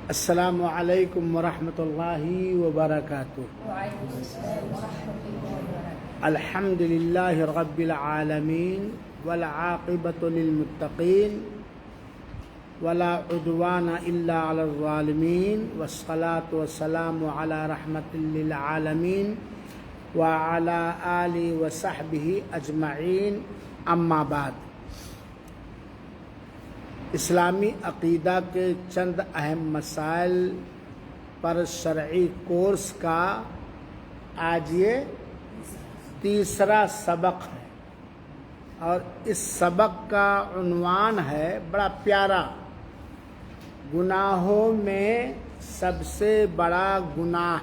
السلام علیکم ورحمۃ اللہ وبرکاتہ۔ الحمد للہ رب العالمین والعاقبۃ للمتقین ولا عدوان الا علی الظالمین والصلاة والسلام علی رحمۃ للعالمین وعلی آلہ وصحبہ اجمعین، اما بعد۔ اسلامی عقیدہ کے چند اہم مسائل پر شرعی کورس کا آج یہ تیسرا سبق ہے، اور اس سبق کا عنوان ہے بڑا پیارا، گناہوں میں سب سے بڑا گناہ۔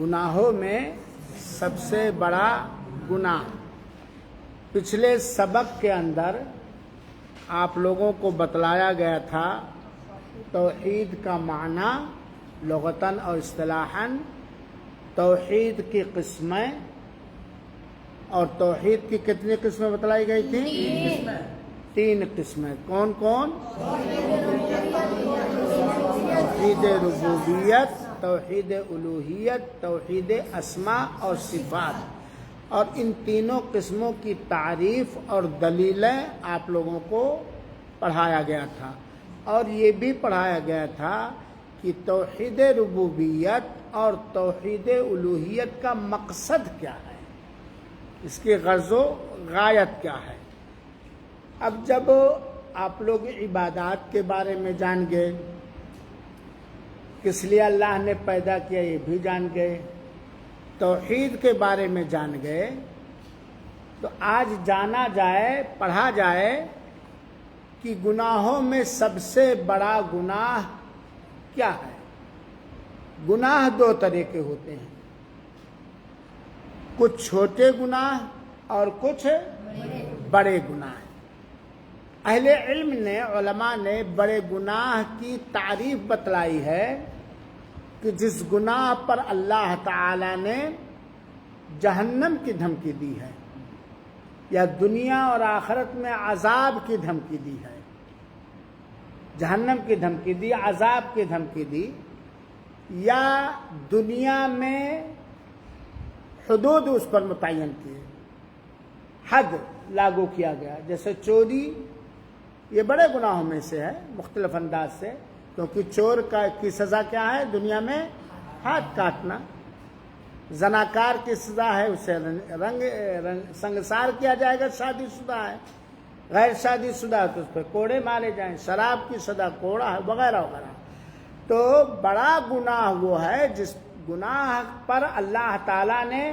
گناہوں میں سب سے بڑا گناہ۔ پچھلے سبق کے اندر آپ لوگوں کو بتلایا گیا تھا توحید کا معنی لغتاً اور اصطلاحاً، توحید کی قسمیں، اور توحید کی کتنی قسمیں بتلائی گئی تھیں؟ تین قسمیں۔ کون کون؟ توحید ربوبیت، توحید الوہیت، توحید اسماء اور صفات۔ اور ان تینوں قسموں کی تعریف اور دلیلیں آپ لوگوں کو پڑھایا گیا تھا، اور یہ بھی پڑھایا گیا تھا کہ توحید ربوبیت اور توحید الوہیت کا مقصد کیا ہے، اس کی غرض و غایت کیا ہے۔ اب جب آپ لوگ عبادات کے بارے میں جان گئے، کس لیے اللہ نے پیدا کیا یہ بھی جان گئے، توحید کے بارے میں جان گئے، تو آج جانا جائے، پڑھا جائے کہ گناہوں میں سب سے بڑا گناہ کیا ہے۔ گناہ دو طرح کے ہوتے ہیں، کچھ چھوٹے گناہ اور کچھ بڑے گناہ۔ اہل علم نے، علماء نے بڑے گناہ کی تعریف بتلائی ہے کہ جس گناہ پر اللہ تعالی نے جہنم کی دھمکی دی ہے، یا دنیا اور آخرت میں عذاب کی دھمکی دی ہے۔ جہنم کی دھمکی دی، عذاب کی دھمکی دی، یا دنیا میں حدود اس پر متعین کیے، حد لاگو کیا گیا، جیسے چوری، یہ بڑے گناہوں میں سے ہے مختلف انداز سے، کیونکہ چور کی سزا کیا ہے دنیا میں؟ ہاتھ کاٹنا۔ زناکار کی سزا ہے، اسے سنگسار کیا جائے گا، شادی شدہ ہے۔ غیر شادی شدہ ہے تو اس پہ کوڑے مارے جائیں، شراب کی سزا کوڑا ہے، وغیرہ وغیرہ۔ تو بڑا گناہ وہ ہے جس گناہ پر اللہ تعالیٰ نے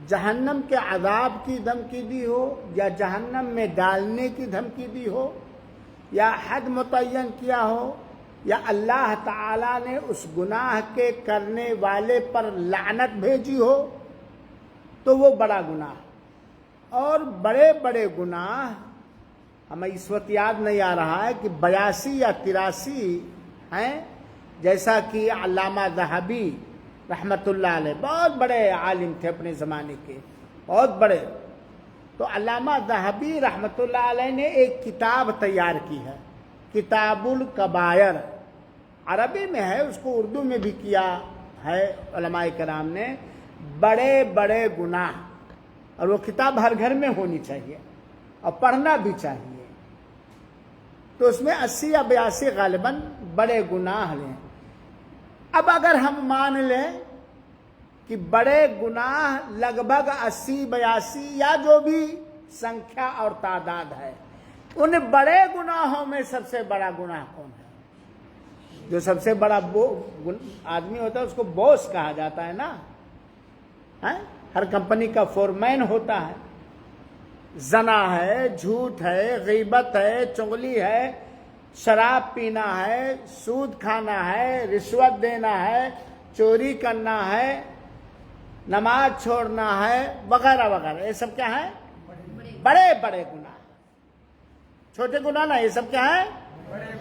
جہنم کے عذاب کی دھمکی دی ہو، یا جہنم میں ڈالنے کی دھمکی دی ہو، یا حد متعین کیا ہو، یا اللہ تعالیٰ نے اس گناہ کے کرنے والے پر لعنت بھیجی ہو، تو وہ بڑا گناہ۔ اور بڑے بڑے گناہ ہمیں اس وقت یاد نہیں آ رہا ہے کہ 82 یا 83 ہیں، جیسا کہ علامہ ذہبی رحمۃ اللہ علیہ، بہت بڑے عالم تھے اپنے زمانے کے، بہت بڑے۔ تو علامہ ذہبی رحمۃ اللہ علیہ نے ایک کتاب تیار کی ہے، کتاب الکبائر، عربی میں ہے، اس کو اردو میں بھی کیا ہے علماء کرام نے، بڑے بڑے گناہ۔ اور وہ کتاب ہر گھر میں ہونی چاہیے اور پڑھنا بھی چاہیے۔ تو اس میں 80 یا 82 غالباً بڑے گناہ ہیں۔ اب اگر ہم مان لیں کہ بڑے گناہ لگ بھگ 80 82 یا جو بھی سنکھیا اور تعداد ہے، ان بڑے گناہوں میں سب سے بڑا گناہ کون ہے؟ جو سب سے بڑا آدمی ہوتا ہے اس کو باس کہا جاتا ہے نا، ہر کمپنی کا فورمین ہوتا ہے۔ زنا ہے، جھوٹ ہے، غیبت ہے، چغلی ہے، شراب پینا ہے، سود کھانا ہے، رشوت دینا ہے، چوری کرنا ہے، نماز چھوڑنا ہے، وغیرہ وغیرہ۔ یہ سب کیا ہے؟ بڑے بڑے گناہ۔ چھوٹے گناہ نہ، یہ سب کیا ہے؟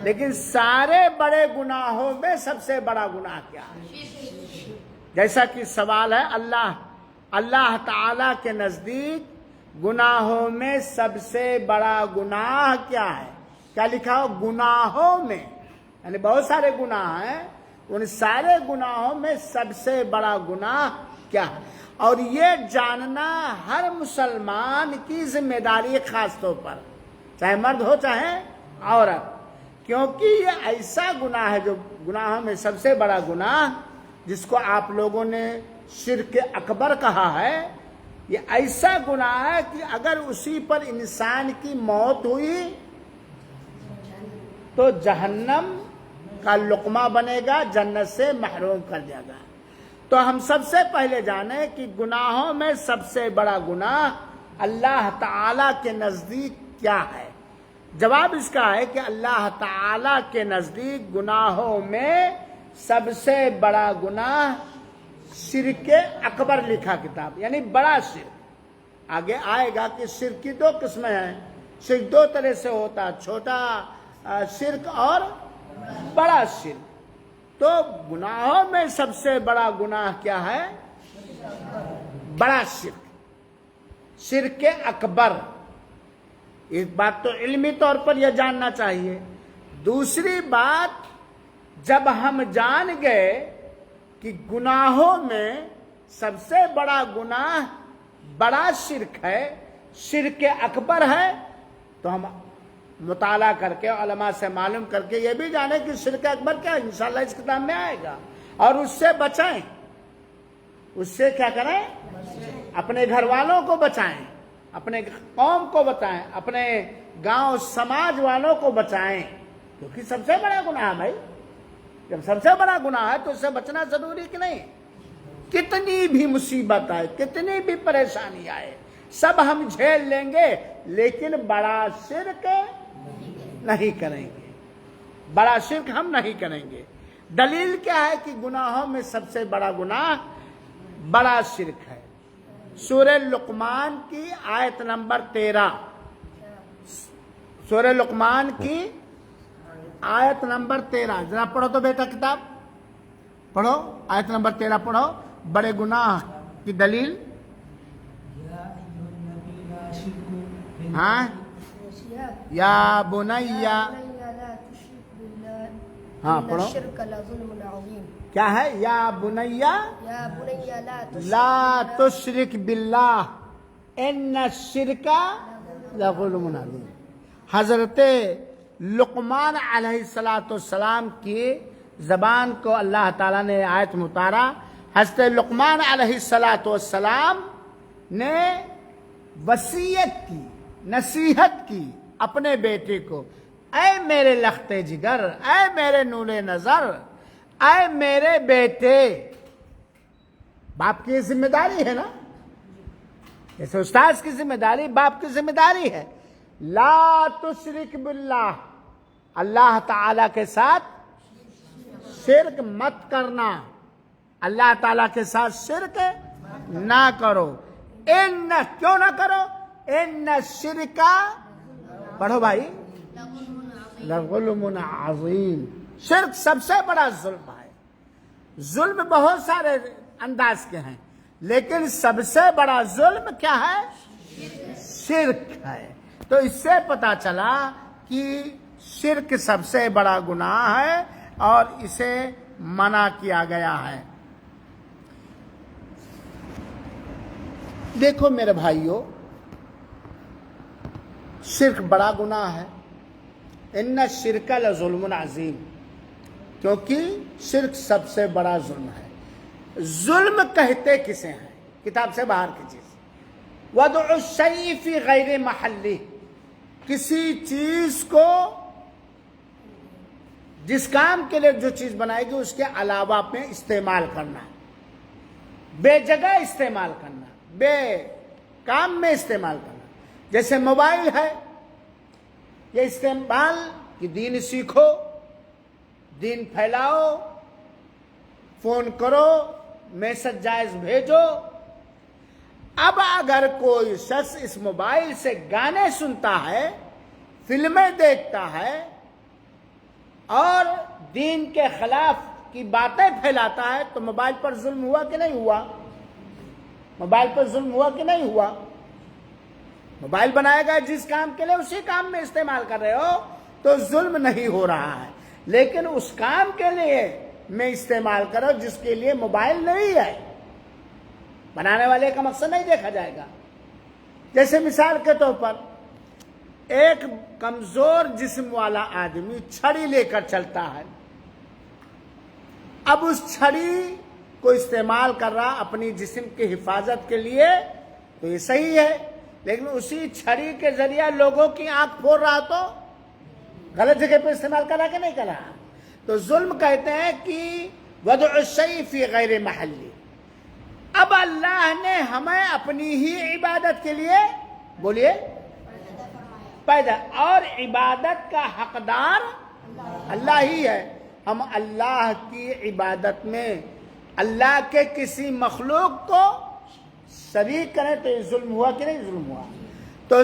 لیکن سارے بڑے گناہوں میں سب سے بڑا گناہ کیا ہے؟ جیسا کہ سوال ہے، اللہ تعالی کے نزدیک گناہوں میں سب سے بڑا گناہ کیا ہے؟ کیا لکھا ہو؟ گناہوں میں، یعنی بہت سارے گناہ ہیں، ان سارے گناہوں میں سب سے بڑا گناہ کیا ہے؟ اور یہ جاننا ہر مسلمان کی ذمہ داری، خاص طور پر چاہے مرد ہو چاہے عورت، کیونکہ یہ ایسا گناہ ہے جو گناہوں میں سب سے بڑا گناہ، جس کو آپ لوگوں نے شرک اکبر کہا ہے۔ یہ ایسا گناہ ہے کہ اگر اسی پر انسان کی موت ہوئی تو جہنم کا لقمہ بنے گا، جنت سے محروم کر دیا گا۔ تو ہم سب سے پہلے جانیں کہ گناہوں میں سب سے بڑا گناہ اللہ تعالی کے نزدیک کیا ہے؟ جواب اس کا ہے کہ اللہ تعالی کے نزدیک گناہوں میں سب سے بڑا گناہ شرک اکبر لکھا کتاب، یعنی بڑا شرک۔ آگے آئے گا کہ شرک کی دو قسمیں ہیں، شرک دو طرح سے ہوتا، چھوٹا شرک اور بڑا شرک۔ تو گناہوں میں سب سے بڑا گناہ کیا ہے؟ بڑا شرک، شرک اکبر۔ ایک بات تو علمی طور پر یہ جاننا چاہیے۔ دوسری بات، جب ہم جان گئے کہ گناہوں میں سب سے بڑا گناہ بڑا شرک ہے، شرک اکبر ہے، تو ہم مطالعہ کر کے علماء سے معلوم کر کے یہ بھی جانیں کہ شرک اکبر کیا ہے، انشاءاللہ اس کتاب میں آئے گا، اور اس سے بچائیں۔ اس سے کیا کریں؟ اپنے گھر والوں کو بچائیں، اپنے قوم کو بچائیں، اپنے گاؤں سماج والوں کو بچائیں، کیونکہ سب سے بڑا گناہ ہے بھائی۔ جب سب سے بڑا گناہ ہے تو اس سے بچنا ضروری کہ نہیں؟ کتنی بھی مصیبت آئے، کتنی بھی پریشانی آئے، سب ہم جھیل لیں گے، لیکن بڑا شرک نہیں کریں گے، بڑا شرک ہم نہیں کریں گے۔ دلیل کیا ہے کہ گناہوں میں سب سے بڑا گناہ بڑا شرک ہے؟ سورہ لقمان کی آیت نمبر 13، سورہ لقمان کی آیت نمبر 13، ذرا پڑھو تو بیٹا کتاب پڑھو، آیت نمبر 13 پڑھو، بڑے گناہ کی دلیل۔ ہاں، یا بنیا، ہاں پڑھو، کیا ہے؟ یا بنیا لا تشرک باللہ ان الشرک لظلم عظیم۔ حضرت لقمان علیہ السلام کی زبان کو اللہ تعالیٰ نے آیت میں اتارا۔ حضرت لقمان علیہ السلام نے وصیت کی، نصیحت کی اپنے بیٹے کو، اے میرے لختے جگر، اے میرے نور نظر، اے میرے بیٹے۔ باپ کی ذمہ داری ہے نا، جیسے استاذ کی ذمہ داری باپ کی ذمہ داری ہے۔ لا تشرک باللہ، اللہ تعالیٰ کے ساتھ شرک مت کرنا، اللہ تعالیٰ کے ساتھ شرک نہ کرو۔ ان، کیوں نہ کرو؟ ان الشرک، پڑھو بھائی، لظلم عظیم، شرک سب سے بڑا ظلم ہے۔ ظلم بہت سارے انداز کے ہیں، لیکن سب سے بڑا ظلم کیا ہے؟ شرک ہے۔ تو اس سے پتا چلا کہ شرک سب سے بڑا گناہ ہے اور اسے منع کیا گیا ہے۔ دیکھو میرے بھائیو، شرک بڑا گناہ ہے، ان الشرک لظلم عظیم، کیونکہ شرک سب سے بڑا ظلم ہے۔ ظلم کہتے کسے ہیں؟ کتاب سے باہر کی چیز، وضع الشیء فی غیر محلہ، کسی چیز کو جس کام کے لیے جو چیز بنائے گی اس کے علاوہ میں استعمال کرنا، بے جگہ استعمال کرنا، بے کام میں استعمال کرنا۔ جیسے موبائل ہے، یہ استعمال کہ دین سیکھو، دین پھیلاؤ، فون کرو، میسج جائز بھیجو۔ اب اگر کوئی شخص اس موبائل سے گانے سنتا ہے، فلمیں دیکھتا ہے اور دین کے خلاف کی باتیں پھیلاتا ہے، تو موبائل پر ظلم ہوا کہ نہیں ہوا؟ موبائل پر ظلم ہوا کہ نہیں ہوا؟ موبائل بنایا گیا جس کام کے لیے، اسی کام میں استعمال کر رہے ہو، تو ظلم نہیں ہو رہا ہے، لیکن اس کام کے لیے میں استعمال کرو جس کے لیے موبائل نہیں ہے، بنانے والے کا مقصد نہیں دیکھا جائے گا۔ جیسے مثال کے طور پر ایک کمزور جسم والا آدمی چھڑی لے کر چلتا ہے، اب اس چھڑی کو استعمال کر رہا اپنی جسم کی حفاظت کے لیے تو یہ صحیح ہے، لیکن اسی چھڑی کے ذریعہ لوگوں کی آنکھ پھوڑ رہا تو غلط جگہ پہ استعمال کر رہا کہ نہیں کر رہا؟ تو ظلم کہتے ہیں کہ وضع الشیء فی غیر محلی۔ اب اللہ نے ہمیں اپنی ہی عبادت کے لیے بولیے پیدا، اور عبادت کا حقدار اللہ ہی ہے۔ ہم اللہ کی عبادت میں اللہ کے کسی مخلوق کو شریک کریں تو یہ ظلم ہوا کہ نہیں ظلم ہوا؟ تو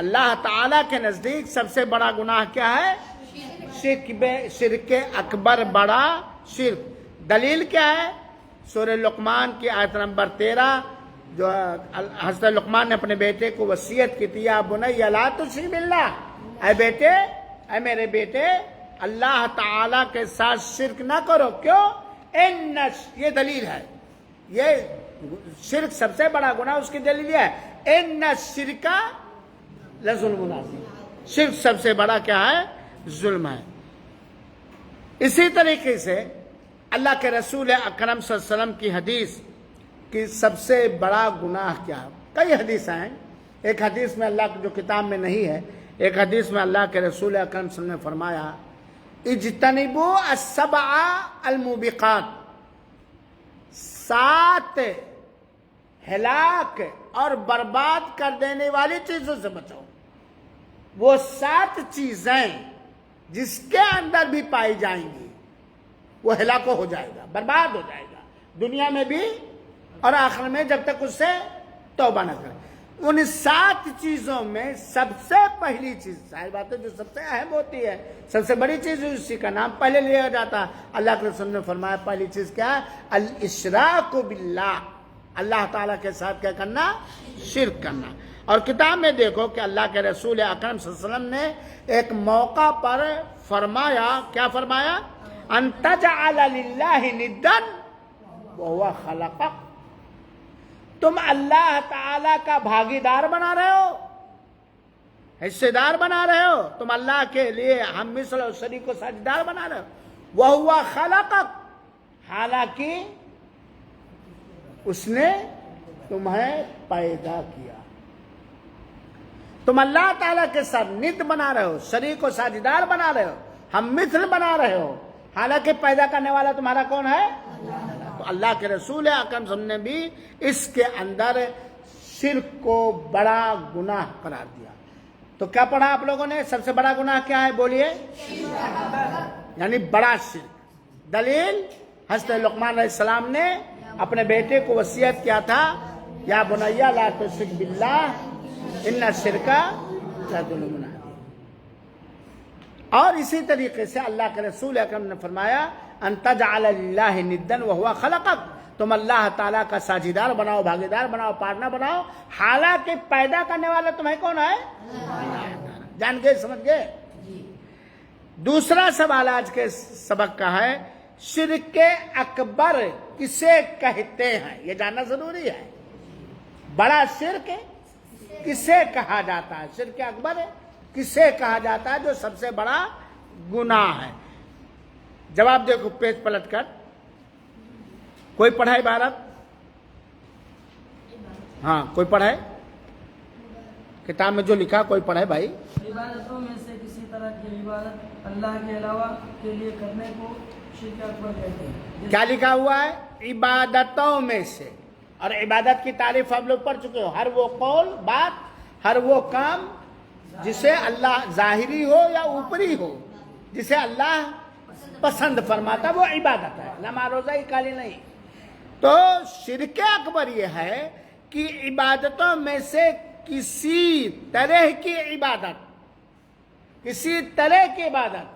اللہ تعالیٰ کے نزدیک سب سے بڑا گناہ کیا ہے؟ شرک اکبر، بڑا شرک۔ دلیل کیا ہے؟ سورہ لقمان کی آیت نمبر 13 جو حضرت لقمان نے اپنے بیٹے کو وصیت کی تھی، یا بنی لا تشرک باللہ، اے بیٹے، اے میرے بیٹے، اللہ تعالیٰ کے ساتھ شرک نہ کرو۔ کیوں؟ یہ دلیل ہے، یہ شرک سب سے بڑا گناہ، اس کی دلیل یہ ہے ان الشرک لظلم عظیم، شرک سب سے بڑا کیا ہے؟ ظلم ہے۔ اسی طریقے سے اللہ کے رسول اکرم صلی اللہ علیہ وسلم کی حدیث کہ سب سے بڑا گناہ کیا ہے؟ کئی حدیث ہیں، ایک حدیث میں اللہ جو کتاب میں نہیں ہے، ایک حدیث میں اللہ کے رسول اکرم صلی اللہ علیہ وسلم نے فرمایا اجتنبوا السبع الموبقات، 7 ہلاک اور برباد کر دینے والی چیزوں سے بچو۔ وہ 7 چیزیں جس کے اندر بھی پائی جائیں گی وہ ہلاک ہو جائے گا، برباد ہو جائے گا، دنیا میں بھی اور آخر میں، جب تک اس سے توبہ نہ کرے۔ ان 7 چیزوں میں سب سے پہلی چیز، ظاہر بات ہے جو سب سے اہم ہوتی ہے، سب سے بڑی چیز، اسی کا نام پہلے لیا جاتا ہے۔ اللہ کے رسول نے فرمایا پہلی چیز کیا ہے؟ الاشراک باللہ، اللہ تعالیٰ کے ساتھ کیا کرنا؟ شرک کرنا۔ اور کتاب میں دیکھو کہ اللہ کے رسول اکرم صلی اللہ علیہ وسلم نے ایک موقع پر فرمایا، کیا فرمایا؟ ان تجعل للہ ندا وہو خلقک، تم اللہ تعالیٰ کا بھاگیدار بنا رہے ہو، حصے دار بنا رہے ہو، تم اللہ کے لیے ہم مثل اور شریک و ساجدار بنا رہے ہو۔ وہو خلقک، حالانکہ اس نے تمہیں پیدا کیا، تم اللہ تعالیٰ کے ساتھ ند بنا رہے ہو، شریک و ساجدار بنا رہے ہو، ہم مثل بنا رہے ہو، حالانکہ پیدا کرنے والا تمہارا کون ہے؟ تو اللہ کے رسول اکرم صلی اللہ علیہ وسلم نے بھی اس کے اندر شرک کو بڑا گناہ قرار دیا۔ تو کیا پڑھا آپ لوگوں نے؟ سب سے بڑا گناہ کیا ہے؟ بولیے، یعنی بڑا شرک۔ دلیل حضرت لقمان علیہ السلام نے اپنے بیٹے کو وصیت کیا تھا، یا بنی لا تشرک باللہ ان الشرک لظلم عظیم۔ اور اسی طریقے سے اللہ کے رسول اکرم نے فرمایا ان تجعل للہ ندا وہو خلقک، تم اللہ تعالیٰ کا ساجدار بناؤ، بھاگیدار بناؤ، پارٹنر بناؤ، حالانکہ پیدا کرنے والا تمہیں کون ہے؟ جان گئے، سمجھ گئے؟ دوسرا سوال آج کے سبق کا ہے، شرک اکبر کسے کہتے ہیں؟ یہ جاننا ضروری ہے۔ بڑا شرک کسے کہا جاتا ہے؟ شرک اکبر کسے کہا جاتا ہے جو سب سے بڑا گناہ ہے؟ جواب دیکھو پیج پلٹ کر، کوئی پڑھائے عبارت؟ ہاں کوئی پڑھائے، کتاب میں جو لکھا کوئی پڑھائے بھائی۔ عبادتوں میں سے کسی طرح کی عبادت اللہ کے علاوہ کے لیے کرنے کو شرک اکبر کہتے ہیں۔ کیا لکھا ہوا ہے؟ عبادتوں میں سے، اور عبادت کی تعریف ہم لوگ پڑھ چکے ہو، ہر وہ قول، بات، ہر وہ کام جسے اللہ ظاہری ہو یا اوپری ہو، جسے اللہ پسند فرماتا وہ عبادت ہے، نماز روزہ ہی کالی نہیں۔ تو شرک اکبر یہ ہے کہ عبادتوں میں سے کسی طرح کی عبادت، کسی طرح کی عبادت،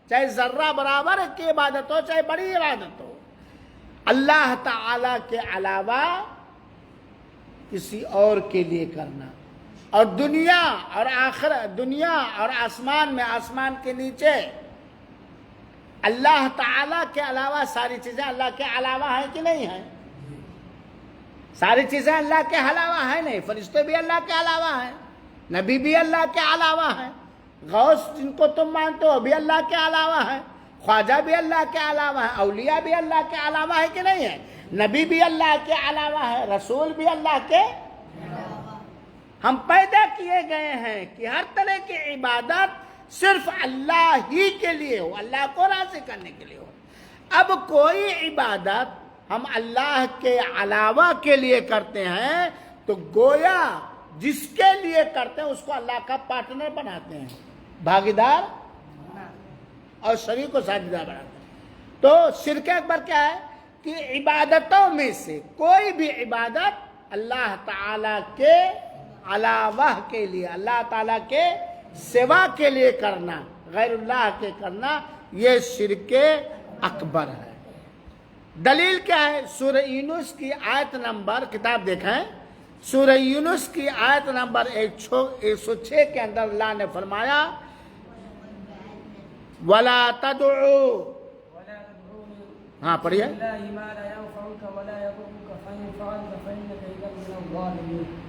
چاہے ذرہ برابر کی عبادت ہو، چاہے بڑی عبادت ہو، اللہ تعالی کے علاوہ کسی اور کے لیے کرنا، اور دنیا اور آسمان میں، آسمان کے نیچے اللہ تعالیٰ کے علاوہ ساری چیزیں اللہ کے علاوہ ہیں کہ نہیں ہیں؟ ساری چیزیں اللہ کے علاوہ ہیں نہیں؟ فرشتے بھی اللہ کے علاوہ ہیں، نبی بھی اللہ کے علاوہ ہیں، غوث جن کو تم مانتے ہو بھی اللہ کے علاوہ ہیں، خواجہ بھی اللہ کے علاوہ ہے، اولیاء بھی اللہ کے علاوہ ہے کہ نہیں ہے؟ نبی بھی اللہ کے علاوہ ہے، رسول بھی اللہ کے ہم پیدا کیے گئے ہیں کہ ہر طرح کی عبادت صرف اللہ ہی کے لیے ہو، اللہ کو راضی کرنے کے لیے ہو۔ اب کوئی عبادت ہم اللہ کے علاوہ کے لیے کرتے ہیں تو گویا جس کے لیے کرتے ہیں اس کو اللہ کا پارٹنر بناتے ہیں، بھاگیدار اور شریک و ساجھیدار بناتے ہیں۔ تو شرک اکبر کیا ہے کہ عبادتوں میں سے کوئی بھی عبادت اللہ تعالی کے علاوہ کے لیے، اللہ تعالیٰ کے سوا کے لیے کرنا، غیر اللہ کے کرنا، یہ شرک اکبر ہے۔ دلیل کیا ہے؟ سورہ یونس کی آیت نمبر، کتاب دیکھیں، سورہ یونس کی آیت نمبر 106 کے اندر اللہ نے فرمایا وَلَا تَدْعُوا، ہاں پڑھیے،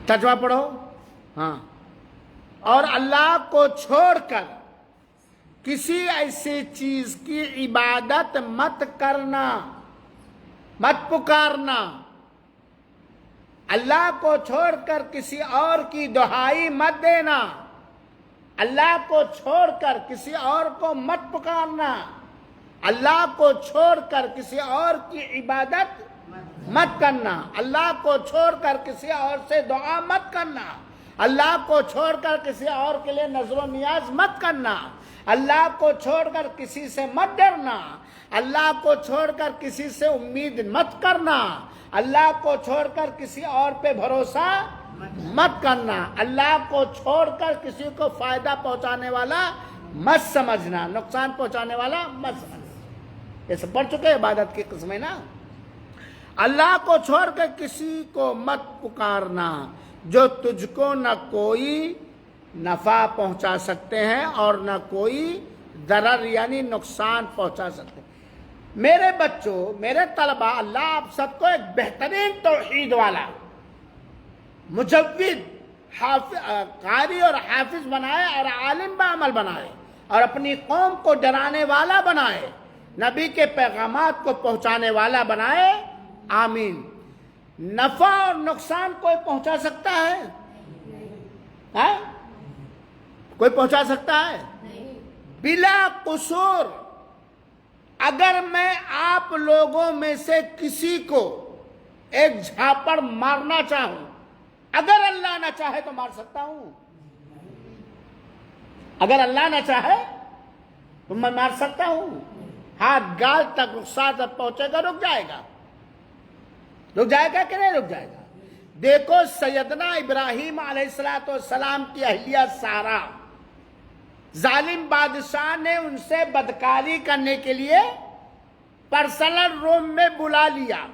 ترجمہ پڑھو، ہاں، اور اللہ کو چھوڑ کر کسی ایسی چیز کی عبادت مت کرنا، مت پکارنا، اللہ کو چھوڑ کر کسی اور کی دہائی مت دینا، اللہ کو چھوڑ کر کسی اور کو مت پکارنا، اللہ کو چھوڑ کر کسی اور کی عبادت مت کرنا، اللہ کو چھوڑ کر کسی اور سے دعا مت کرنا، اللہ کو چھوڑ کر کسی اور کے لیے نظر و نیاز مت کرنا، اللہ کو چھوڑ کر کسی سے مت ڈرنا، اللہ کو چھوڑ کر کسی سے امید مت کرنا، اللہ کو چھوڑ کر کسی اور پہ بھروسہ مت کرنا، اللہ کو چھوڑ کر کسی کو فائدہ پہنچانے والا مت سمجھنا، نقصان پہنچانے والا مت سمجھنا۔ یہ سب پڑھ چکے عبادت کی قسمیں نا۔ اللہ کو چھوڑ کر کسی کو مت پکارنا جو تجھ کو نہ کوئی نفع پہنچا سکتے ہیں اور نہ کوئی ضرر یعنی نقصان پہنچا سکتے ہیں۔ میرے بچوں، میرے طلباء، اللہ آپ سب کو ایک بہترین توحید والا، مجوید، قاری اور حافظ بنائے اور عالم بعمل بنائے اور اپنی قوم کو ڈرانے والا بنائے، نبی کے پیغامات کو پہنچانے والا بنائے، آمین۔ نفع اور نقصان کوئی پہنچا سکتا ہے؟ ہاں؟ کوئی پہنچا سکتا ہے؟ بلا قصور اگر میں آپ لوگوں میں سے کسی کو ایک جھاپڑ مارنا چاہوں، اگر اللہ نہ چاہے تو مار سکتا ہوں؟ اگر اللہ نہ چاہے تو میں مار سکتا ہوں؟ ہاتھ گال تک رخسار جب پہنچے گا رک جائے گا، رک جائے گا کہ نہیں رک جائے گا؟ دیکھو سیدنا ابراہیم علیہ السلام کی اہلیہ سارہ، ظالم بادشاہ نے ان سے بدکاری کرنے کے لیے پرسنل روم میں بلا لیا۔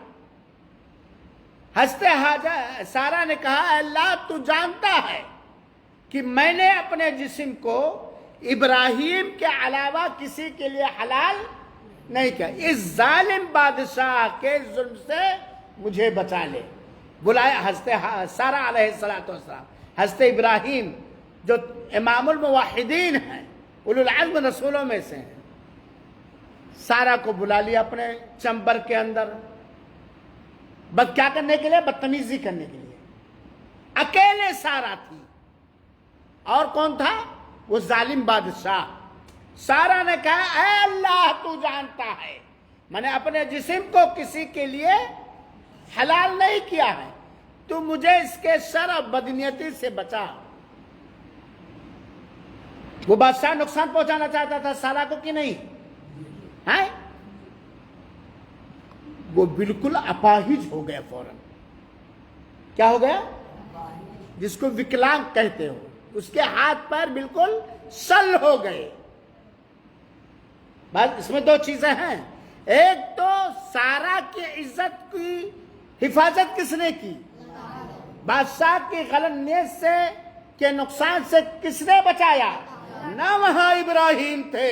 حضرت سارہ نے کہا اے اللہ تو جانتا ہے کہ میں نے اپنے جسم کو ابراہیم کے علاوہ کسی کے لیے حلال نہیں کیا، اس ظالم بادشاہ کے ظلم سے مجھے بچا لے۔ بلایا حضرت سارہ علیہ السلام، حضرت ابراہیم جو امام الموحدین ہیں، اولو العزم رسولوں میں سے ہیں، سارہ کو بلا لیا اپنے چمبر کے اندر، بس کیا کرنے کے لیے؟ بدتمیزی کرنے کے لیے۔ اکیلے سارہ تھی، اور کون تھا؟ وہ ظالم بادشاہ۔ سارہ نے کہا اے اللہ تو جانتا ہے میں نے اپنے جسم کو کسی کے لیے حلال نہیں کیا ہے، تو مجھے اس کے شر اور بدنیتی سے بچا۔ وہ بادشاہ نقصان پہنچانا چاہتا تھا سارہ کو کہ نہیں؟ ہے؟ وہ بالکل اپاہج ہو گیا فوراً۔ کیا ہو گیا؟ جس کو وکلانگ کہتے ہو، اس کے ہاتھ پیر بالکل شل ہو گئے۔ بس اس میں دو چیزیں ہیں، ایک تو سارہ کی عزت کی حفاظت کس نے کی؟ بادشاہ کی غلط نیت سے کے نقصان سے کس نے بچایا؟ نہ وہاں ابراہیم تھے،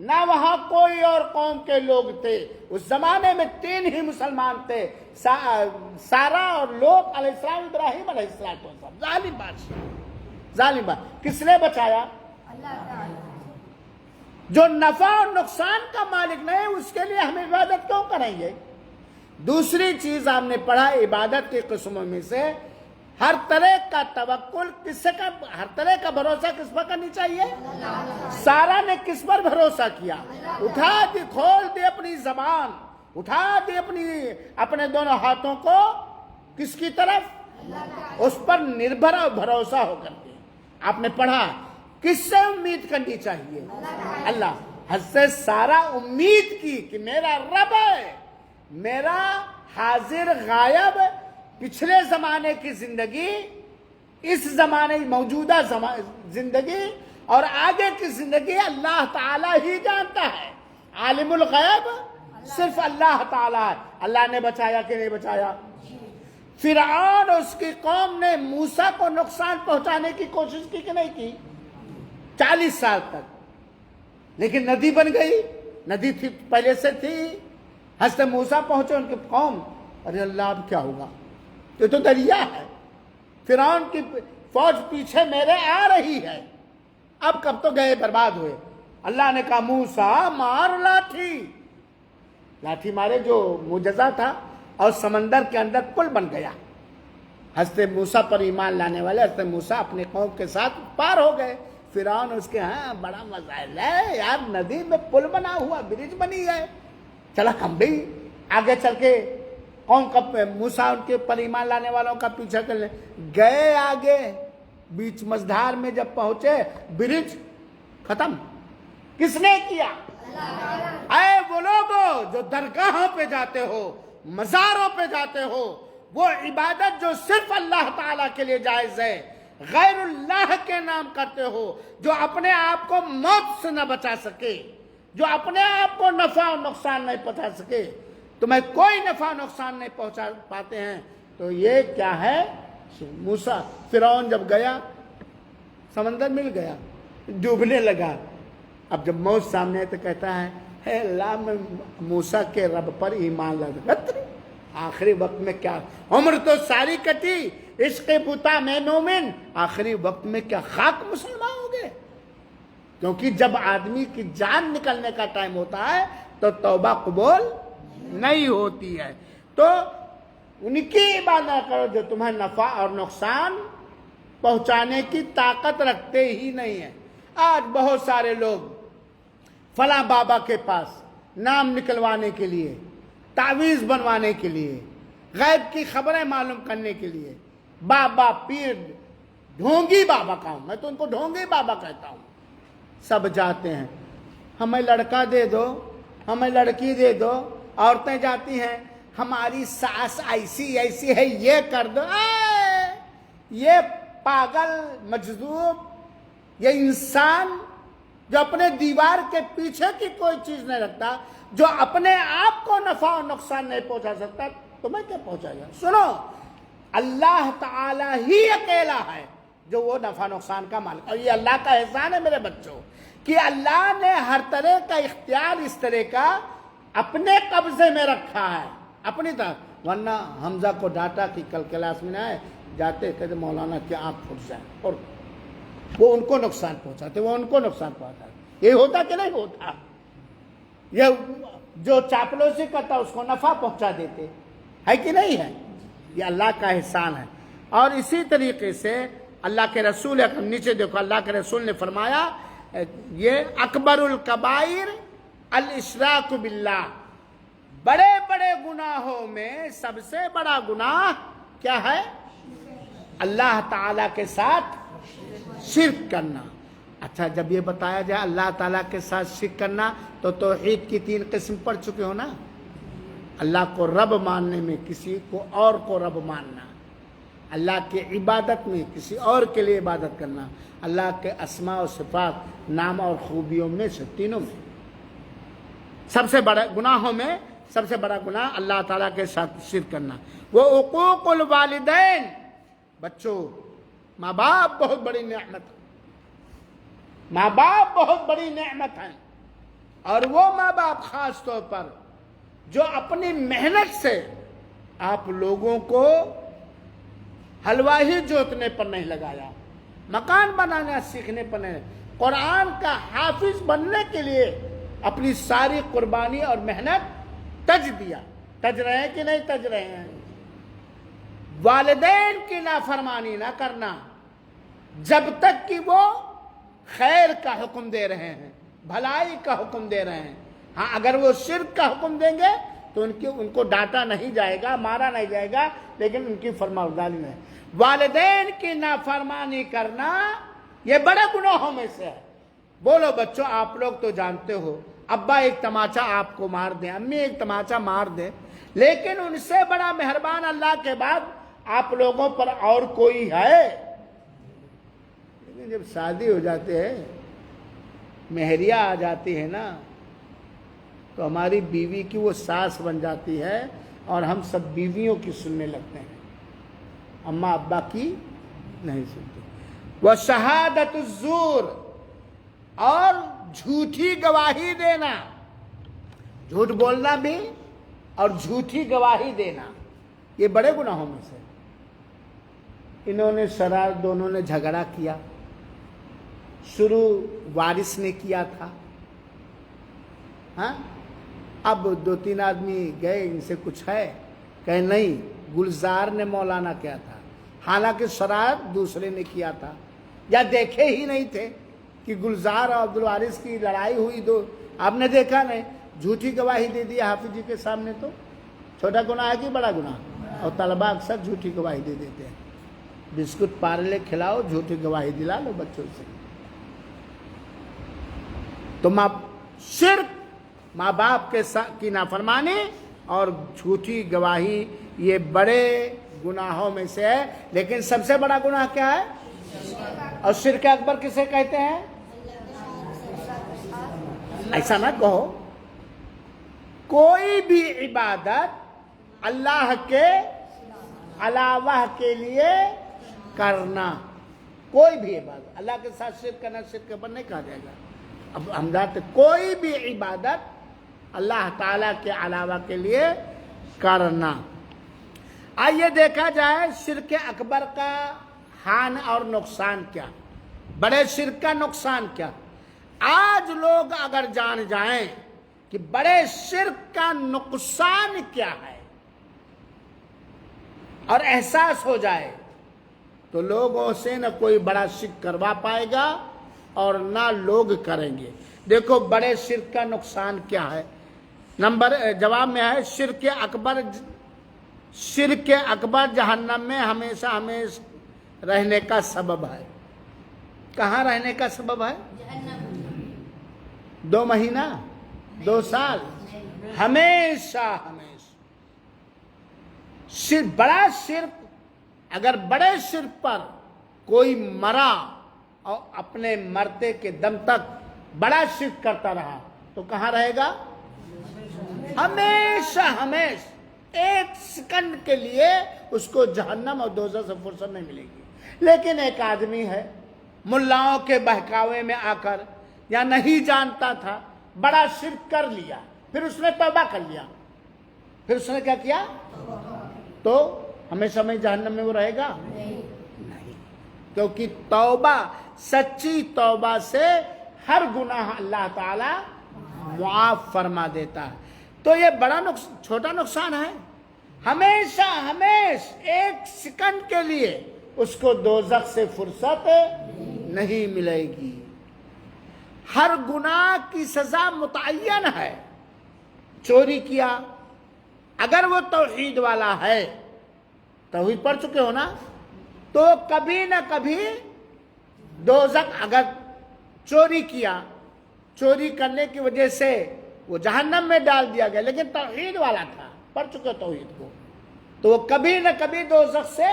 نہ وہاں کوئی اور قوم کے لوگ تھے، اس زمانے میں 3 ہی مسلمان تھے، سارا اور لوط علیہ السلام، ابراہیم علیہ السلام، ظالم بادشاہ، کس نے بچایا؟ جو نفع اور نقصان کا مالک نہیں، اس کے لیے ہم عبادت کیوں کریں گے؟ دوسری چیز آپ نے پڑھا عبادت کی قسموں میں سے ہر طرح کا توکل ہر طرح کا بھروسہ کس پر کرنی چاہیے؟ سارا نے کس پر بھروسہ کیا؟ اٹھا دی، کھول دی اپنی زبان، اٹھا دی اپنے دونوں ہاتھوں کو کس کی طرف؟ اس پر نربھر اور بھروسہ ہو کر کے آپ نے پڑھا کس سے امید کرنی چاہیے؟ اللہ۔ حضرت سارا امید کی کہ میرا رب ہے، میرا حاضر غائب پچھلے زمانے کی زندگی، اس زمانے موجودہ زندگی اور آگے کی زندگی اللہ تعالیٰ ہی جانتا ہے، عالم الغیب صرف اللہ تعالیٰ ہے۔ اللہ نے بچایا کہ نہیں بچایا؟ فرعون اور اس کی قوم نے موسیٰ کو نقصان پہنچانے کی کوشش کی کہ نہیں کی؟ 40 سال تک، لیکن ندی بن گئی، ندی تھی پہلے سے تھی، حضرت موسیٰ پہنچے ان کی قوم، ارے اللہ اب کیا ہوگا، یہ تو دریا ہے، فرعون کی فوج پیچھے میرے آ رہی ہے، اب کب تو گئے برباد ہوئے۔ اللہ نے کہا موسیٰ مار لاٹھی مارے، جو معجزہ تھا، اور سمندر کے اندر پل بن گیا۔ حضرت موسیٰ پر ایمان لانے والے حضرت موسیٰ اپنے قوم کے ساتھ پار ہو گئے۔ فرعون اس کے بڑا مزائل ہے یار، ندی میں پل بنا ہوا، برج بنی ہے، چلا ہم بھی آگے چل کے قوم کا موسیٰ ان کے پر ایمان لانے والوں کا پیچھا کر لیں گئے، آگے بیچ مزدھار میں جب پہنچے برج ختم۔ کس نے کیا؟ اے وہ لوگو جو درگاہوں پہ جاتے ہو، مزاروں پہ جاتے ہو، وہ عبادت جو صرف اللہ تعالیٰ کے لیے جائز ہے، غیر اللہ کے نام کرتے ہو، جو اپنے آپ کو موت سے نہ بچا سکے، جو اپنے آپ کو نفع و نقصان نہیں پہنچا سکے، تمہیں کوئی نفع نقصان نہیں پہنچا پاتے ہیں، تو یہ کیا ہے؟ موسیٰ فرعون جب گیا سمندر مل گیا، ڈوبنے لگا، اب جب موت سامنے ہے تو کہتا ہے اے اللہ میں موسیٰ کے رب پر ایمان لاتا۔ آخری وقت میں کیا، عمر تو ساری کٹی، عشق بتا میں مومن، آخری وقت میں کیا خاک مسلمان ہو گئے؟ کیونکہ جب آدمی کی جان نکلنے کا ٹائم ہوتا ہے تو توبہ قبول نہیں ہوتی ہے۔ تو ان کی عبادت کرو جو تمہیں نفع اور نقصان پہنچانے کی طاقت رکھتے ہی نہیں ہیں۔ آج بہت سارے لوگ فلاں بابا کے پاس نام نکلوانے کے لیے، تعویذ بنوانے کے لیے، غیب کی خبریں معلوم کرنے کے لیے، بابا پیر ڈھونگی بابا کا ہوں، میں تو ان کو ڈھونگی بابا کہتا ہوں، سب جاتے ہیں ہمیں لڑکا دے دو، ہمیں لڑکی دے دو، عورتیں جاتی ہیں ہماری ساس ایسی ایسی ہے یہ کر دو۔ یہ پاگل مجذوب، یہ انسان جو اپنے دیوار کے پیچھے کی کوئی چیز نہیں رکھتا، جو اپنے آپ کو نفع و نقصان نہیں پہنچا سکتا، تمہیں کیا پہنچائے گا؟ سنو، اللہ تعالی ہی اکیلا ہے جو وہ نفع نقصان کا مالک، اور یہ اللہ کا احسان ہے میرے بچوں کہ اللہ نے ہر طرح کا اختیار اس طرح کا اپنے قبضے میں رکھا ہے، اپنی طرح۔ ورنہ حمزہ کو ڈانٹا کہ کل کلاس میں نہ آئے، جاتے کہتے مولانا کی آنکھ پھٹ جائے، اور وہ ان کو نقصان پہنچاتے، وہ ان کو نقصان پہنچاتے۔ یہ ہوتا کہ نہیں ہوتا؟ یہ جو چاپلوسی کرتا اس کو نفع پہنچا دیتے، ہے کہ نہیں ہے؟ یہ اللہ کا احسان ہے۔ اور اسی طریقے سے اللہ کے رسول، نیچے دیکھو اللہ کے رسول نے فرمایا یہ اکبر الکبائر الاشراک باللہ، بڑے بڑے گناہوں میں سب سے بڑا گناہ کیا ہے؟ اللہ تعالیٰ کے ساتھ شرک کرنا۔ اچھا، جب یہ بتایا جائے اللہ تعالیٰ کے ساتھ شرک کرنا تو توحید کی 3 قسم پڑھ چکے ہو نا۔ اللہ کو رب ماننے میں کسی کو اور کو رب ماننا، اللہ کی عبادت میں کسی اور کے لیے عبادت کرنا، اللہ کے اسماء و صفات نام اور خوبیوں میں سے تینوں میں سب سے بڑا گناہوں میں سب سے بڑا گناہ اللہ تعالیٰ کے ساتھ شرک کرنا۔ وہ عقوق الوالدین، بچوں ماں باپ بہت بڑی نعمت ہے، ماں باپ بہت بڑی نعمت ہے، اور وہ ماں باپ خاص طور پر جو اپنی محنت سے آپ لوگوں کو حلوہ ہی جوتنے پر نہیں لگایا، مکان بنانا سیکھنے پر نہیں، قرآن کا حافظ بننے کے لیے اپنی ساری قربانی اور محنت تج دیا۔ تج رہے ہیں کہ نہیں تج رہے ہیں؟ والدین کی نافرمانی نہ کرنا جب تک کہ وہ خیر کا حکم دے رہے ہیں، بھلائی کا حکم دے رہے ہیں۔ ہاں اگر وہ شرک کا حکم دیں گے تو ان کو ڈانٹا نہیں جائے گا، مارا نہیں جائے گا، لیکن ان کی فرمانبرداری میں والدین کی نافرمانی کرنا یہ بڑے گناہوں میں سے ہے۔ بولو بچوں، آپ لوگ تو جانتے ہو، ابا ایک تماچا آپ کو مار دیں، امی ایک تماچا مار دیں، لیکن ان سے بڑا مہربان اللہ کے بعد آپ لوگوں پر اور کوئی ہے؟ لیکن جب شادی ہو جاتے ہیں، مہریہ آ جاتی ہے نا، تو ہماری بیوی کی وہ ساس بن جاتی ہے اور ہم سب بیویوں کی سننے لگتے ہیں، اماں ابا کی نہیں سنتے۔ وَشَهَادَةُ الزُّورِ، اور جھوٹی گواہی دینا، جھوٹ بولنا بھی اور جھوٹی گواہی دینا، یہ بڑے گناہوں میں سے۔ انہوں نے شرارت، دونوں نے جھگڑا کیا، شروع وارث نے کیا تھا، ہاں اب 2-3 آدمی گئے، ان سے کچھ ہے، کہے نہیں گلزار نے مولانا کیا تھا، حالانکہ شرارت دوسرے نے کیا تھا، یا دیکھے ہی نہیں تھے کہ گلزار اور عبدالوارث کی لڑائی ہوئی، آپ نے دیکھا نہیں، جھوٹی گواہی دے دی حافظ جی کے سامنے، تو چھوٹا گناہ ہے کہ بڑا گناہ؟ اور طلباء اکثر جھوٹی گواہی دے دیتے ہیں، بسکٹ پارلے کھلاؤ، جھوٹی گواہی دلا لو بچوں سے۔ تو شرک، ماں باپ کی نافرمانی اور جھوٹی گواہی یہ بڑے گناہوں میں سے ہے۔ لیکن سب سے بڑا گناہ کیا ہے؟ اور شرک اکبر کسے کہتے ہیں؟ ایسا نہ کہو، کوئی بھی عبادت اللہ کے علاوہ کے لیے کرنا، کوئی بھی عبادت اللہ کے ساتھ شرک کرنا، شرک اکبر نہیں کہا جائے گا۔ اب ہم جانتے کوئی بھی عبادت اللہ تعالیٰ کے علاوہ کے لیے کرنا۔ آئیے دیکھا جائے شرک اکبر کا ہان اور نقصان کیا، بڑے شرک کا نقصان کیا۔ آج لوگ اگر جان جائیں کہ بڑے شرک کا نقصان کیا ہے اور احساس ہو جائے، تو لوگوں سے نہ کوئی بڑا شرک کروا پائے گا اور نہ لوگ کریں گے۔ دیکھو بڑے شرک کا نقصان کیا ہے، جواب میں ہے شرک اکبر۔ شرک اکبر جہنم میں ہمیشہ ہمیشہ رہنے کا سبب ہے۔ کہاں رہنے کا سبب ہے؟ 2 مہینہ، 2 سال، ہمیشہ ہمیشہ۔ بڑا شرک، اگر بڑے شرک پر کوئی مرا اور اپنے مرتے کے دم تک بڑا شرک کرتا رہا تو کہاں رہے گا؟ ہمیشہ ہمیشہ، 1 سیکنڈ کے لیے اس کو جہنم اور دوزخ سے فرصت نہیں ملے گی۔ لیکن ایک آدمی ہے، ملاؤں کے بہکاوے میں آ کر، یا نہیں جانتا تھا، بڑا شرک کر لیا، پھر اس نے توبہ کر لیا، پھر اس نے کیا کیا؟ تو ہمیشہ میں جہنم میں وہ رہے گا؟ نہیں، کیونکہ توبہ، سچی توبہ سے ہر گناہ اللہ تعالی معاف فرما دیتا ہے۔ تو یہ بڑا چھوٹا نقصان ہے، ہمیشہ ہمیشہ 1 سیکنڈ کے لیے اس کو دوزخ سے فرصت نہیں ملے گی۔ ہر گناہ کی سزا متعین ہے۔ چوری کیا، اگر وہ توحید والا ہے، توحید پڑھ چکے ہو نا، تو کبھی نہ کبھی دوزخ، اگر چوری کیا، چوری کرنے کی وجہ سے وہ جہنم میں ڈال دیا گیا، لیکن توحید والا تھا، پڑھ چکے توحید کو، تو وہ کبھی نہ کبھی دوزخ سے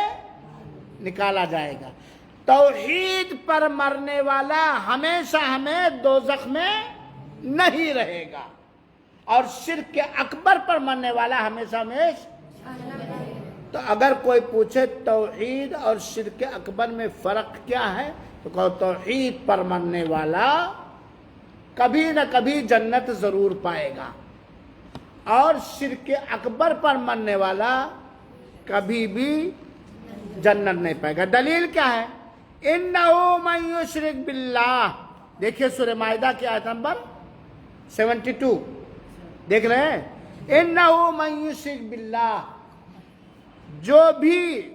نکالا جائے گا۔ توحید پر مرنے والا ہمیشہ ہمیں دوزخ میں نہیں رہے گا، اور شرک اکبر پر مرنے والا ہمیشہ ہمیشہ تو اگر کوئی پوچھے توحید اور شرک اکبر میں فرق کیا ہے تو کہو توحید پر مرنے والا کبھی نہ کبھی جنت ضرور پائے گا، اور شرک اکبر پر مرنے والا کبھی بھی جنت نہیں پائے گا۔ دلیل کیا ہے؟ اِنَّهُ مَن يُشْرِكْ بِاللَّهِ، دیکھیے سورہ مائدہ کی آیت نمبر 72 دیکھ رہے ہیں؟ اِنَّهُ مَن يُشْرِكْ بِاللَّهِ،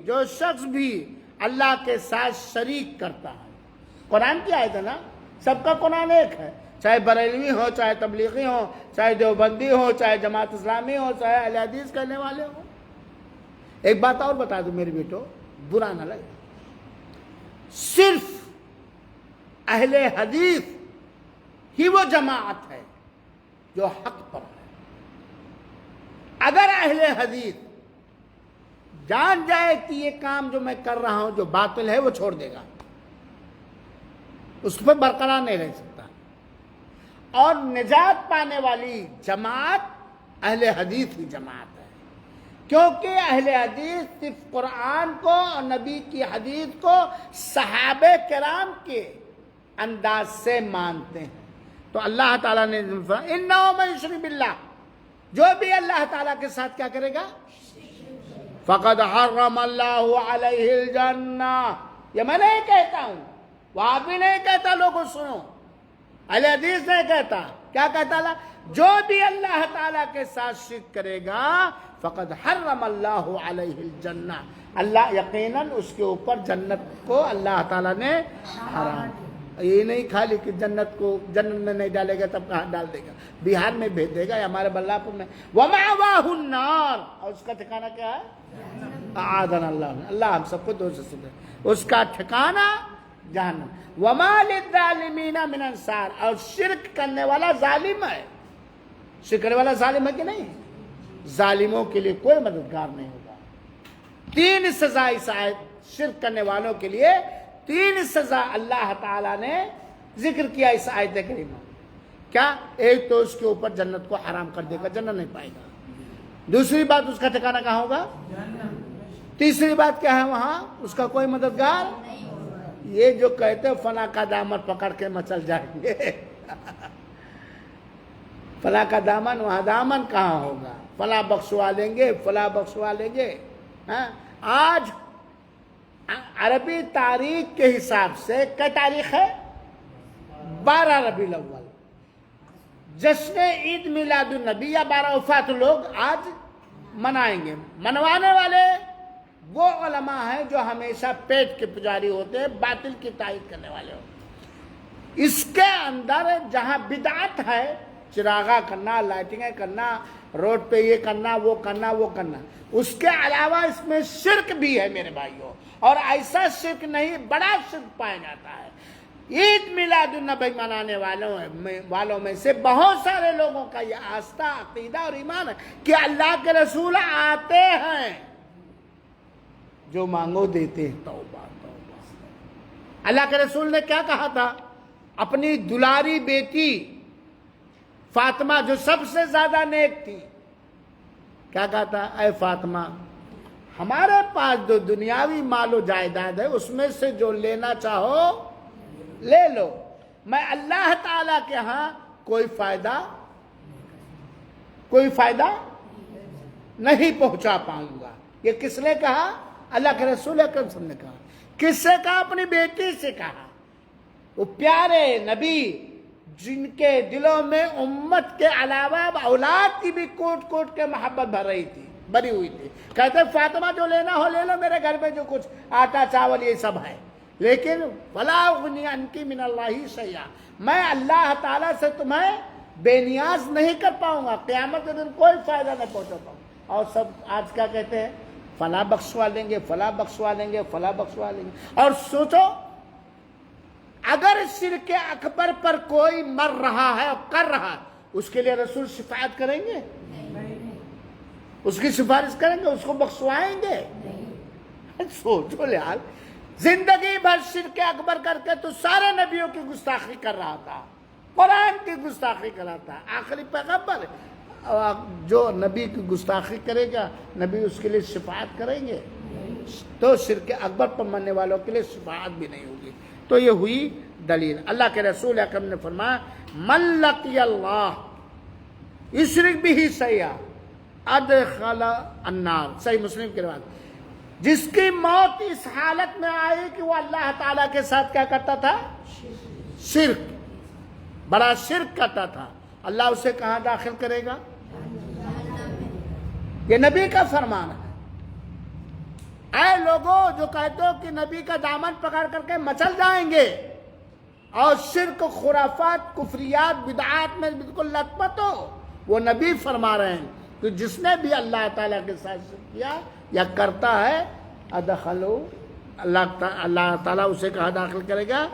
جو شخص بھی اللہ کے ساتھ شریک کرتا ہے۔ قرآن کی آیت ہے نا، سب کا قرآن ایک ہے، چاہے بریلوی ہو، چاہے تبلیغی ہو، چاہے دیوبندی ہو، چاہے جماعت اسلامی ہو، چاہے اہل حدیث کہنے والے ہو۔ ایک بات اور بتا دوں میرے بیٹو، برا نہ لگے، صرف اہل حدیث ہی وہ جماعت ہے جو حق پر ہے۔ اگر اہل حدیث جان جائے کہ یہ کام جو میں کر رہا ہوں جو باطل ہے وہ چھوڑ دے گا، اس پہ برقرار نہیں رہ سکتا، اور نجات پانے والی جماعت اہل حدیث کی جماعت ہے، کیونکہ اہل حدیث صرف قرآن کو اور نبی کی حدیث کو صحابہ کرام کے انداز سے مانتے ہیں۔ تو اللہ تعالیٰ نے اِنَّهُ مَن يُشْرِكْ بِاللَّهِ، جو بھی اللہ تعالیٰ کے ساتھ کیا کرے گا، فَقَدْ حَرَّمَ اللَّهُ عَلَيْهِ الْجَنَّةَ، یہ میں نہیں کہتا ہوں، وہاں بھی نہیں کہتا، لوگوں سنو، اہل حدیث نہیں کہتا، کیا کہتا اللہ؟ جو بھی اللہ تعالیٰ کے ساتھ شرک کرے گا فقد حرم اللہ علیہ الجنہ، اللہ یقیناً اس کے اوپر جنت کو اللہ تعالیٰ نے حرام۔ یہ نہیں خالی کہ جنت میں نہیں ڈالے گا تب کہاں ڈال دے گا، بہار میں بھیج دے گا یا ہمارے بلّاپور میں، وَمَأْوَاهُ النَّارُ، اور اس کا ٹھکانہ کیا ہے؟ اعاذنا اللہ ہم سب کو دوست سے دے، اس کا ٹھکانہ جہنم۔ وَمَا لِلظَّالِمِينَ مِنْ أَنصَارٍ، اور شرک کرنے والا ظالم ہے، شرک کرنے والا ظالم ہے کہ نہیں؟ ظالموں کے لیے کوئی مددگار نہیں ہوگا۔ 3 سزا اس آیت، شرک کرنے والوں کے لیے 3 سزا اللہ تعالیٰ نے ذکر کیا اس آیت کریمہ۔ کیا؟ ایک تو اس کے اوپر جنت کو حرام کر دے گا، جنت نہیں پائے گا۔ دوسری بات اس کا ٹھکانہ کہاں ہوگا؟ تیسری بات کیا ہے؟ وہاں اس کا کوئی مددگار۔ یہ جو کہتے ہیں فلاں کا دامن پکڑ کے مچل جائیں گے، فلاں کا دامن، وہاں دامن کہاں ہوگا؟ فلاں بخشوا لیں گے، فلاں بخشوا لیں گے۔ آج عربی تاریخ کے حساب سے کیا تاریخ ہے؟ 12 ربیع الاول، جشن عید میلاد النبی یا 12 وفات لوگ آج منائیں گے۔ منوانے والے وہ علماء ہیں جو ہمیشہ پیٹ کے پجاری ہوتے ہیں، باطل کی تائید کرنے والے ہوتے ہیں۔ اس کے اندر جہاں بدعت ہے، چراغا کرنا، لائٹنگیں کرنا، روڈ پہ یہ کرنا، وہ کرنا، وہ کرنا، اس کے علاوہ اس میں شرک بھی ہے میرے بھائیوں، اور ایسا شرک نہیں، بڑا شرک پایا جاتا ہے۔ عید میلاد النبی منانے والوں میں سے بہت سارے لوگوں کا یہ آستہ، عقیدہ اور ایمان ہے کہ اللہ کے رسول آتے ہیں، جو مانگو دیتے ہیں۔ توبہ توبہ، اللہ کے رسول نے کیا کہا تھا؟ اپنی دلاری بیٹی فاطمہ جو سب سے زیادہ نیک تھی، کیا کہا تھا؟ اے فاطمہ، ہمارے پاس جو دنیاوی مال و جائیداد ہے اس میں سے جو لینا چاہو لے لو، میں اللہ تعالیٰ کے ہاں کوئی فائدہ نہیں پہنچا پاؤں گا۔ یہ کس نے کہا؟ اللہ کے رسول اکرم صلی اللہ علیہ وسلم نے کہا۔ کس سے کہا؟ اپنی بیٹی سے کہا۔ وہ پیارے نبی جن کے دلوں میں امت کے علاوہ اولاد کی بھی کوٹ کوٹ کے محبت بھری ہوئی تھی، کہتے فاطمہ جو لینا ہو لے لو، میرے گھر میں جو کچھ آٹا چاول یہ سب ہے، لیکن فلا اغنی عنک من اللہ شیئا، میں اللہ تعالیٰ سے تمہیں بے نیاز نہیں کر پاؤں گا، قیامت کے دن کوئی فائدہ نہیں پہنچا پاؤں گا۔ اور سب آج کیا کہتے ہیں؟ فلاں بخشوا لیں گے، فلاں بخشوا لیں گے، فلاں بخشوا لیں گے۔ اور سوچو، اگر شرک اکبر پر کوئی مر رہا ہے اور کر رہا ہے، اس کے لیے رسول شفاعت کریں گے؟ اس کی سفارش کریں گے؟ اس کو بخشوائیں گے؟ سوچو یار، زندگی بھر شرک اکبر کر کے تو سارے نبیوں کی گستاخی کر رہا تھا، قرآن کی گستاخی کر رہا تھا، آخری پیغمبر جو نبی کی گستاخی کرے گا نبی اس کے لیے شفاعت کریں گے؟ تو شرک اکبر پر مرنے والوں کے لیے شفاعت بھی نہیں ہوگی. تو یہ ہوئی دلیل. اللہ کے رسول اکرم نے فرمایا من لقی اللہ یشرک بہ شیئا ادخل النار. صحیح مسلم کی روایت. جس کی موت اس حالت میں آئی کہ وہ اللہ تعالیٰ کے ساتھ کیا کرتا تھا؟ شرک، بڑا شرک کرتا تھا. اللہ اسے کہاں داخل کرے گا؟ یہ نبی کا فرمان ہے. اے لوگوں جو کہتے ہو کہ نبی کا دامن پکڑ کر کے مچل جائیں گے اور شرک، خرافات، کفریات، بدعات میں بالکل لت پت ہو، وہ نبی فرما رہے ہیں کہ جس نے بھی اللہ تعالیٰ کے ساتھ شرک کیا یا کرتا ہے ادخلو، اللہ تعالیٰ اسے کہاں داخل کرے گا؟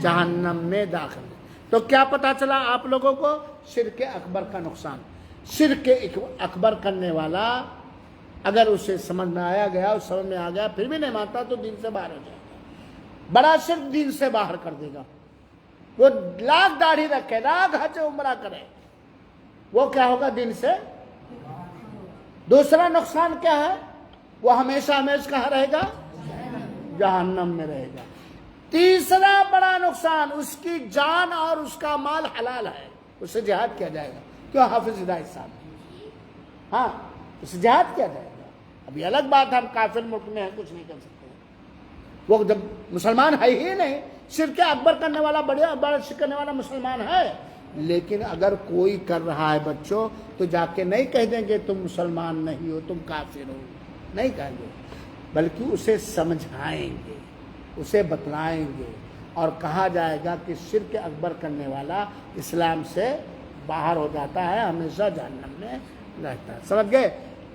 جہنم میں داخل. تو کیا پتا چلا آپ لوگوں کو؟ شرک اکبر کا نقصان. شرک اکبر کرنے والا اگر اسے سمجھ میں آیا گیا اور سمجھ میں آ گیا پھر بھی نہیں مانتا تو دین سے باہر ہو جائے گا. بڑا شرک دین سے باہر کر دے گا. وہ لاکھ داڑھی رکھے، لاکھ حج عمرہ کرے، وہ کیا ہوگا؟ دین سے. دوسرا نقصان کیا ہے؟ وہ ہمیشہ ہمیشہ کہاں رہے گا؟ جہنم میں رہے گا. تیسرا بڑا نقصان اس کی جان اور اس کا مال حلال ہے، اسے جہاد کیا جائے گا. کیوں حافظ ہدایت صاحب؟ ہاں اسے جہاد کیا جائے گا. ابھی الگ بات ہے ہم کافر ملک میں ہیں، کچھ نہیں کر سکتے. وہ جب مسلمان ہے ہی نہیں، شرک اکبر کرنے والا بڑا شرک کرنے والا مسلمان ہے. لیکن اگر کوئی کر رہا ہے بچوں تو جا کے نہیں کہہ دیں گے تم مسلمان نہیں ہو، تم کافر ہو، نہیں کہیں گے، بلکہ اسے سمجھائیں گے، اسے بتلائیں گے اور کہا جائے گا کہ شرک اکبر کرنے والا اسلام سے باہر ہو جاتا ہے، ہمیشہ جہنم میں رہتا ہے. سمجھ گئے؟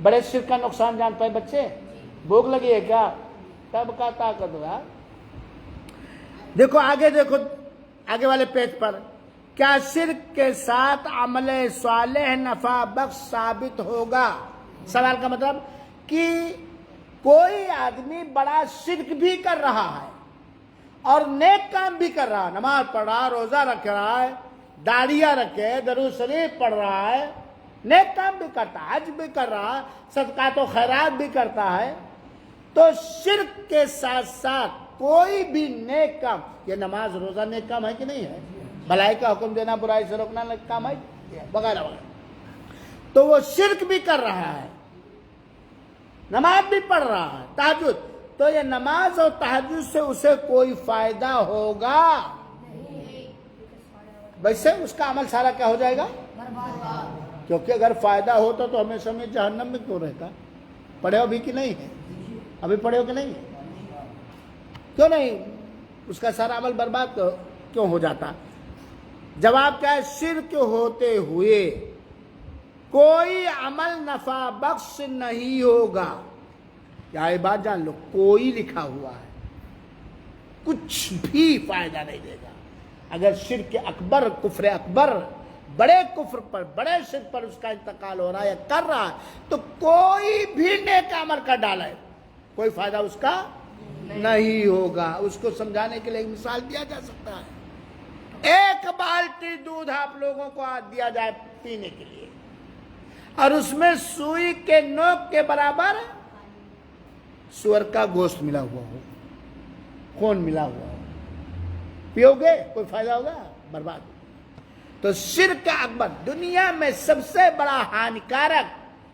بڑے شرک کا نقصان جانتے ہیں بچے؟ بھوک لگی ہے کیا؟ تب کا طاقت ہوا. دیکھو آگے والے پیج پر، کیا شرک کے ساتھ عمل صالح نفع بخش ثابت ہوگا؟ سوال کا مطلب کہ کوئی آدمی بڑا شرک بھی کر رہا ہے اور نیک کام بھی کر رہا ہے، نماز پڑھ رہا ہے، روزہ رکھ رہا ہے، داڑیاں رکھے، درود شریف پڑھ رہا ہے، نیک کام بھی کرتا ہے، حج بھی کر رہا ہے، صدقات و خیرات بھی کرتا ہے. تو شرک کے ساتھ ساتھ کوئی بھی نیک کام، یہ نماز روزہ نیک کام ہے کہ نہیں ہے؟ بھلائی کا حکم دینا، برائی سے روکنا نیک کام ہے وغیرہ وغیرہ. تو وہ شرک بھی کر رہا ہے، نماز بھی پڑھ رہا ہے، تہجد. تو یہ نماز اور تہجد سے اسے کوئی فائدہ ہوگا؟ ویسے اس کا عمل سارا کیا ہو جائے گا؟ کیونکہ اگر فائدہ ہوتا تو ہمیشہ میں جہنم میں کیوں رہتا؟ پڑھے ہو بھی کہ نہیں ہے؟ ابھی پڑھے ہو کہ نہیں ہے؟ کیوں نہیں اس کا سارا عمل برباد کیوں ہو جاتا؟ جواب کیا ہے؟ شرک ہوتے ہوئے کوئی عمل نفع بخش نہیں ہوگا. یہ بات جان لو، کوئی لکھا ہوا ہے، کچھ بھی فائدہ نہیں دے گا. اگر شرک اکبر، کفر اکبر، بڑے کفر پر، بڑے شرک پر اس کا انتقال ہو رہا ہے یا کر رہا ہے تو کوئی بھی نیک عمل کر ڈالے کوئی فائدہ اس کا نہیں ہوگا. اس کو سمجھانے کے لیے ایک مثال دیا جا سکتا ہے. ایک بالٹی دودھ آپ لوگوں کو دیا جائے پینے کے لیے اور اس میں سوئی کے نوک کے برابر سور کا گوشت ملا ہوا ہو، خون ملا ہوا ہو، پیو گے کوئی فائدہ ہوگا؟ برباد. تو شرک اکبر دنیا میں سب سے بڑا ہانیکارک،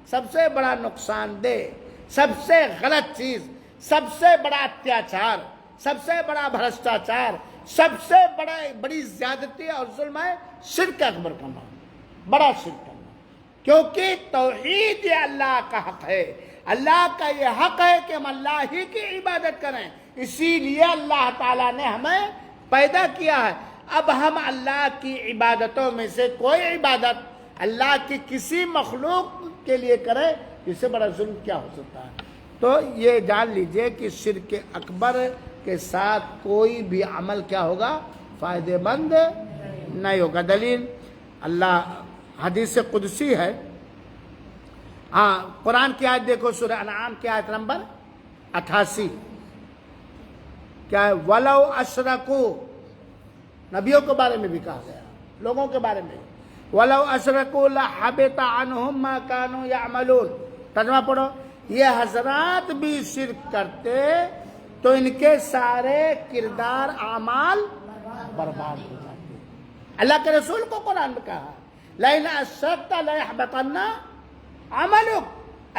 سب سے بڑا نقصان دہ، سب سے غلط چیز، سب سے بڑا اتیاچار، سب سے بڑا بھرشٹاچار، سب سے بڑی زیادتی اور ظلم ہے شرک اکبر کرنا، بڑا شرک کرنا. کیونکہ توحید یہ اللہ کا حق ہے، اللہ کا یہ حق ہے کہ ہم اللہ ہی کی عبادت کریں. اسی لیے اللہ تعالیٰ نے ہمیں پیدا کیا ہے. اب ہم اللہ کی عبادتوں میں سے کوئی عبادت اللہ کی کسی مخلوق کے لیے کریں، اس سے بڑا ظلم کیا ہو سکتا ہے؟ تو یہ جان لیجئے کہ شرک اکبر کے ساتھ کوئی بھی عمل کیا ہوگا؟ فائدہ مند نہیں ہوگا. دلیل اللہ حدیث قدسی ہے. ہاں قرآن کی آیت دیکھو، سورہ انعام کی آیت نمبر 88. کیا ہے؟ وَلَوْ أَشْرَكُوا، نبیوں کے بارے میں بھی کہا گیا، لوگوں کے بارے میں. وَلَوْ أَشْرَكُوا لَحَبِطَ عَنْهُمْ مَا كَانُوا يَعْمَلُونَ. ترجمہ پڑھو. یہ حضرات بھی شرک کرتے تو ان کے سارے کردار اعمال برباد ہو جاتے. اللہ کے رسول کو قرآن میں کہا لَإِنْ أَشْرَكْتَ لَيَحْبَطَنَّ عَمَلُكَ.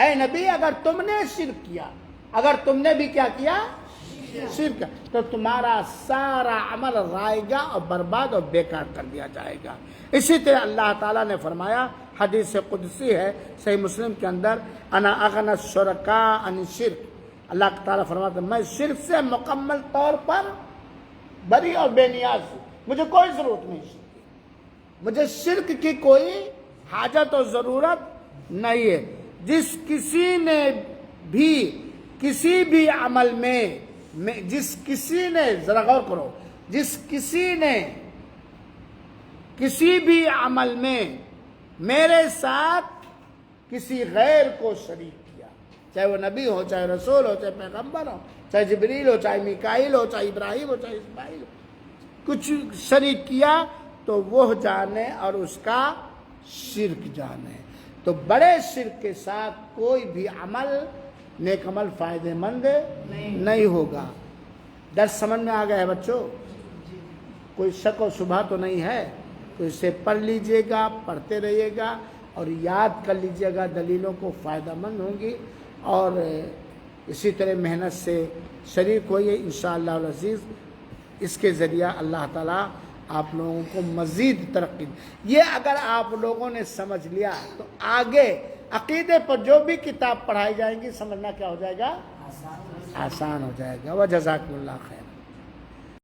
اے نبی اگر تم نے شرک کیا، اگر تم نے بھی کیا کیا شرک، تو تمہارا سارا عمل رائے گا اور برباد اور بیکار کر دیا جائے گا. اسی طرح اللہ تعالیٰ نے فرمایا، حدیث قدسی ہے صحیح مسلم کے اندر، انا اغنى الشرکاء عن الشرک. اللہ تعالیٰ فرماتا ہے میں شرک سے مکمل طور پر بری اور بے نیاز ہوں، مجھے کوئی ضرورت نہیں شرک کی، مجھے شرک کی کوئی حاجت اور ضرورت نہیں ہے. جس کسی نے بھی کسی بھی عمل میں جس کسی نے ذرا غور کرو، جس کسی نے کسی بھی عمل میں میرے ساتھ کسی غیر کو شریک کیا، چاہے وہ نبی ہو، چاہے رسول ہو، چاہے پیغمبر ہو، چاہے جبریل ہو، چاہے میکائیل ہو، چاہے ابراہیم ہو، چاہے اسماعیل ہو، کچھ شریک کیا تو وہ جانے اور اس کا شرک جانے. تو بڑے شرک کے ساتھ کوئی بھی عمل نیک عمل فائدہ مند نہیں ہوگا. درس سمجھ میں آ گیا ہے بچوں؟ کوئی شک و شبہ تو نہیں ہے؟ تو اسے پڑھ لیجئے گا، پڑھتے رہیے گا اور یاد کر لیجئے گا، دلیلوں کو فائدہ مند ہوں گی. اور اسی طرح محنت سے شریک ہوئیے انشاءاللہ العزیز. اس کے ذریعہ اللہ تعالیٰ آپ لوگوں کو مزید ترقی. یہ اگر آپ لوگوں نے سمجھ لیا تو آگے عقیدے پر جو بھی کتاب پڑھائی جائیں گی سمجھنا کیا ہو جائے گا؟ آسان ہو جائے گا. وجزاکم اللہ خیر.